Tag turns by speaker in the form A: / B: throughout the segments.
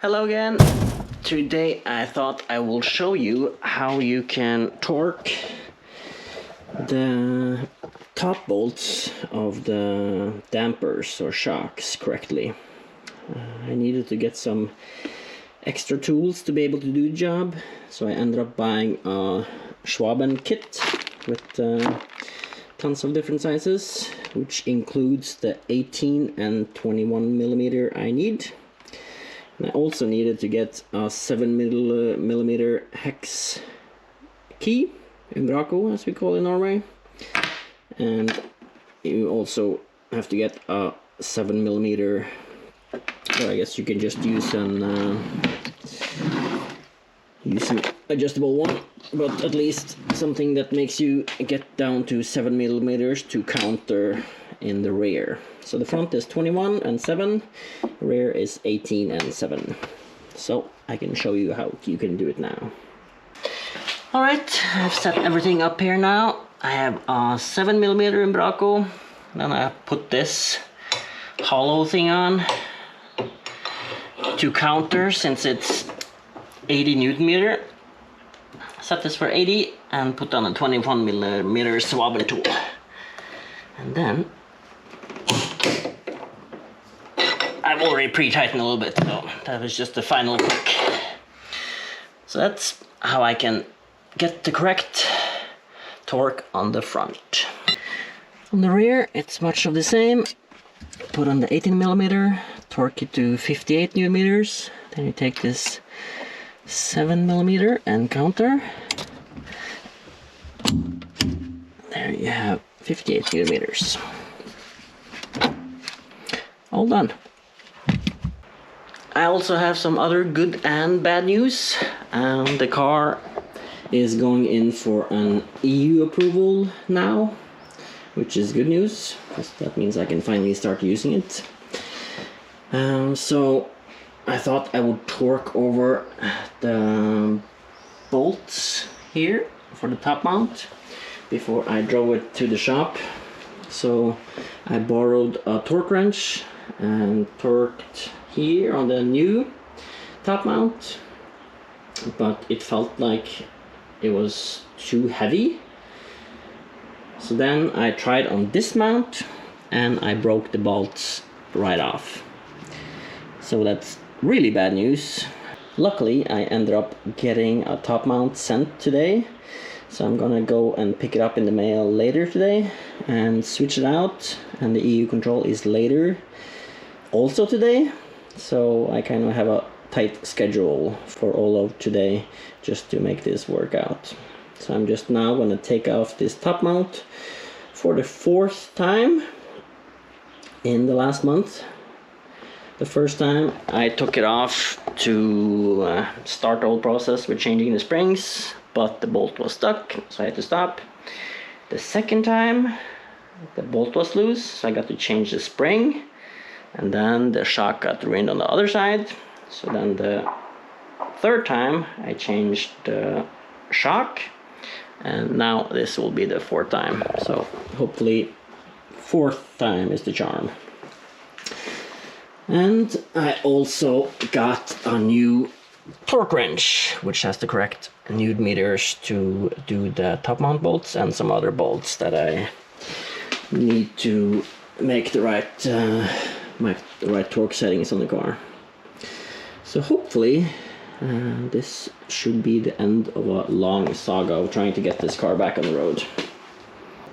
A: Hello again. Today I thought I will show you how you can torque the top bolts of the dampers or shocks correctly. I needed to get some extra tools to be able to do the job, so I ended up buying a Schwaben kit with tons of different sizes, which includes the 18 and 21 millimeter I need. And I also needed to get a 7 millimeter hex key, umbraco as we call it in Norway. And you also have to get a 7 millimeter, or I guess you can just use an adjustable one, but at least something that makes you get down to 7 millimeters to counter in the rear. So the front is 21 and 7, rear is 18 and 7. So I can show you how you can do it now. Alright, I've set everything up here now. I have a 7 millimeter umbraco, then I put this hollow thing on to counter since it's 80 Newton meter. Set this for 80 and put on a 21 millimeter Schwaben tool. And then I've already pre-tightened a little bit, so that was just the final click. So that's how I can get the correct torque on the front. On the rear, it's much of the same. Put on the 18 millimeter, torque it to 58 Newton meters. Then you take this 7 millimeter and counter. There you have 58 Newton meters. All done. I also have some other good and bad news. The car is going in for an EU approval now, which is good news, because that means I can finally start using it. So I thought I would torque over the bolts here for the top mount before I drove it to the shop. So I borrowed a torque wrench and torqued here on the new top mount, but it felt like it was too heavy. So then I tried on this mount and I broke the bolts right off. So that's really bad news. Luckily I ended up getting a top mount sent today, so I'm gonna go and pick it up in the mail later today and switch it out, and the EU control is later also today, so I kind of have a tight schedule for all of today just to make this work out. So I'm just now gonna take off this top mount for the 4th time in the last month. The first time I took it off to start the whole process with changing the springs, but the bolt was stuck, so I had to stop. The second time the bolt was loose, so I got to change the spring, and then the shock got ruined on the other side. So then the third time I changed the shock, and now this will be the 4th time. So hopefully 4th time is the charm. And I also got a new torque wrench, which has the correct Newton meters to do the top mount bolts and some other bolts that I need to make the right torque settings on the car. So hopefully this should be the end of a long saga of trying to get this car back on the road.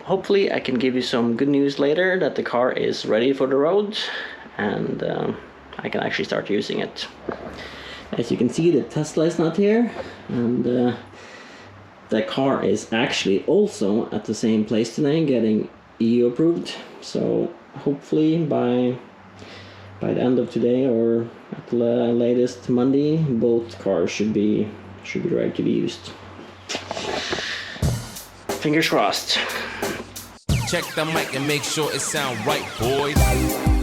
A: Hopefully I can give you some good news later that the car is ready for the road, and I can actually start using it. As you can see, the Tesla is not here, and the car is actually also at the same place today getting EU approved. So hopefully by the end of today, or at the latest Monday, both cars should be ready to be used. Fingers crossed.
B: Check the mic and make sure it sound right, boys.